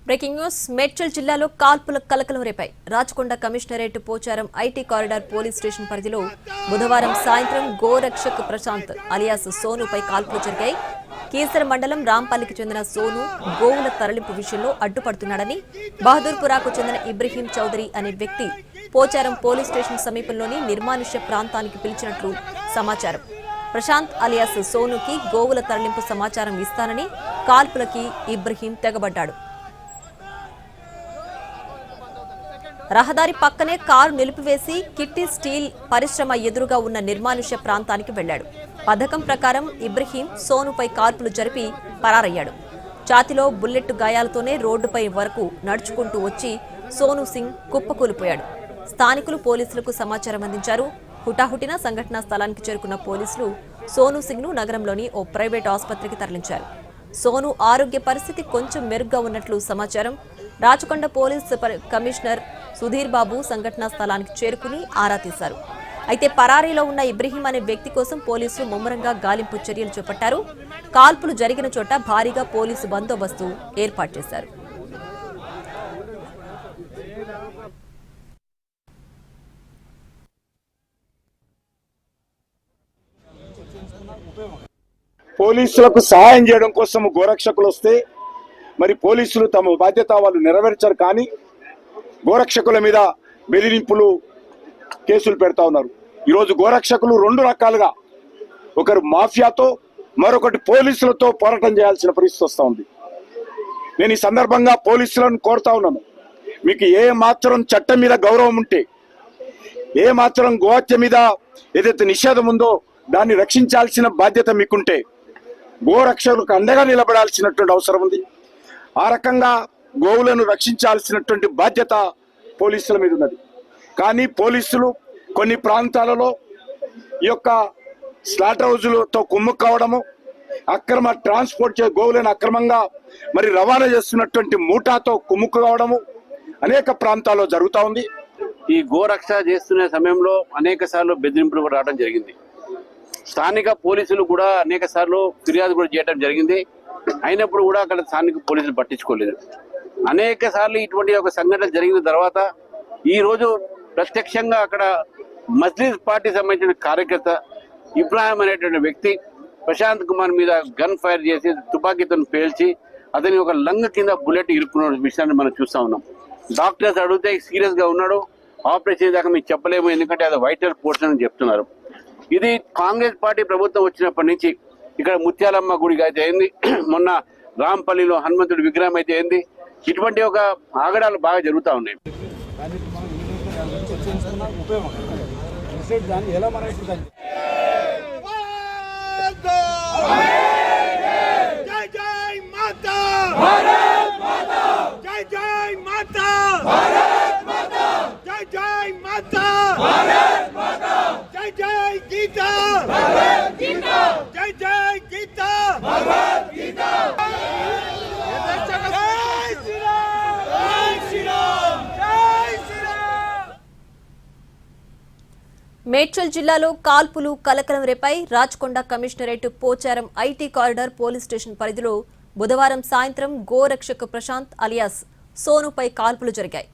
Breaking news Medchal జిల్లాలో కాల్పుల కలకలం రేపాయి. Rachakonda commissionerate Pocharam IT corridor police station పరిధిలో బుధవారం సాయంత్రం గోరక్షక్ ప్రశాంత్ అలియాస్ సోనుపై కాల్పులు జరిగాయి. కీసర మండలం రాంపల్లికి చెందిన సోను గోవుల తరలింపు విషయంలో అడ్డుపడుతున్నాడని బహదూర్పురాకు చెందిన ఇబ్రహీం చౌదరి అనే వ్యక్తి పోచారం పోలీస్ స్టేషన్ సమీపంలోని నిర్మానుష్య ప్రాంతానికి పిలిచినట్లు సమాచారం. ప్రశాంత్ అలియాస్ సోనుకి గోవుల తరలింపు సమాచారం ఇస్తానని కాల్పులకి ఇబ్రహీం తెగబడ్డాడు. రహదారి పక్కనే కారు నిలిపివేసి కిట్టి స్టీల్ పరిశ్రమ ఎదురుగా ఉన్న నిర్మానుష్య ప్రాంతానికి వెళ్లాడు. పథకం ప్రకారం ఇబ్రహీం సోనుపై కాల్పులు జరిపి పరారయ్యాడు. ఛాతీలో బుల్లెట్ గాయాలతోనే రోడ్డుపై వరకు నడుచుకుంటూ వచ్చి సోను సింగ్ కుప్పకూలిపోయాడు. స్థానికులు పోలీసులకు సమాచారం అందించారు. హుటాహుటిన సంఘటనా స్థలానికి చేరుకున్న పోలీసులు సోను సింగ్ ను నగరంలోని ఓ ప్రైవేట్ ఆసుపత్రికి తరలించారు. సోను ఆరోగ్య పరిస్థితి కొంచెం మెరుగ్గా ఉన్నట్లు సమాచారం. రాచకొండ పోలీస్ కమిషనర్ సుధీర్ బాబు సంఘటనా స్థలానికి చేరుకుని ఆరా తీశారు. అయితే పరారీలో ఉన్న ఇబ్రహీం అనే వ్యక్తి కోసం పోలీసులు ముమ్మరంగా గాలింపు చర్యలు చేపట్టారు. కాల్పులు జరిగిన చోట భారీగా పోలీసు బందోబస్తు ఏర్పాటు చేశారు. పోలీసులకు సహాయం చేయడం కోసం గోరక్షకులు వస్తే మరి పోలీసులు తమ బాధ్యత వాళ్ళు నెరవేర్చారు. కానీ గోరక్షకుల మీద బెదిరింపులు కేసులు పెడతా ఉన్నారు. ఈరోజు గోరక్షకులు రెండు రకాలుగా, ఒకరు మాఫియాతో మరొకటి పోలీసులతో పోరాటం చేయాల్సిన పరిస్థితి వస్తూ ఉంది. నేను ఈ సందర్భంగా పోలీసులను కోరుతా ఉన్నాను, మీకు ఏ మాత్రం చట్టం మీద గౌరవం ఉంటే, ఏ మాత్రం గోహత్య మీద ఏదైతే నిషేధం ఉందో దాన్ని రక్షించాల్సిన బాధ్యత మీకుంటే గోరక్షకులకు అండగా నిలబడాల్సినటువంటి అవసరం ఉంది. ఆ రకంగా గోవులను రక్షించాల్సినటువంటి బాధ్యత పోలీసుల మీద ఉన్నది. కానీ పోలీసులు కొన్ని ప్రాంతాలలో ఈ యొక్క స్లాటర్ హౌజులతో కుమ్ము కావడము, అక్రమ ట్రాన్స్పోర్ట్ గోవులను అక్రమంగా మరి రవాణా చేస్తున్నటువంటి మూటాతో కుమ్ముక్కు కావడము అనేక ప్రాంతాల్లో జరుగుతూ ఉంది. ఈ గోరక్ష చేస్తున్న సమయంలో అనేక సార్లు బెదిరింపులు కూడా రావడం జరిగింది. స్థానిక పోలీసులు కూడా అనేక సార్లు ఫిర్యాదు కూడా చేయడం జరిగింది. అయినప్పుడు కూడా అక్కడ స్థానిక పోలీసులు పట్టించుకోలేదు. అనేక సార్లు ఇటువంటి ఒక సంఘటన జరిగిన తర్వాత ఈ రోజు ప్రత్యక్షంగా అక్కడ మజ్లిస్ పార్టీ సంబంధించిన కార్యకర్త ఇబ్రాహిం అనేటువంటి వ్యక్తి ప్రశాంత్ కుమార్ మీద గన్ ఫైర్ చేసి తుపాకీతో పేల్చి అతని ఒక లంగ్ కింద బుల్లెట్ ఇరుక్కున్న విషయాన్ని మనం చూస్తా ఉన్నాం. డాక్టర్స్ అడిగితే సీరియస్ గా ఉన్నాడు, ఆపరేషన్ దాకా మీకు చెప్పలేము ఎందుకంటే అది వైటల్ పోర్షన్ అని చెప్తున్నారు. ఇది కాంగ్రెస్ పార్టీ ప్రభుత్వం వచ్చినప్పటి నుంచి ఇక్కడ ముత్యాలమ్మ గుడికి అయితే అయింది, మొన్న రాంపల్లిలో హనుమంతుడి విగ్రహం అయితే అయింది. ఇటువంటి ఒక ఆగడాలు బాగా జరుగుతూ ఉన్నాయి. మేడ్చల్ జిల్లాలో కాల్పులు కలకలం రేపాయి. Rachakonda commissionerate Pocharam IT corridor police station పరిధిలో బుధవారం సాయంత్రం గోరక్షక్ ప్రశాంత్ అలియాస్ సోనుపై కాల్పులు జరిగాయి.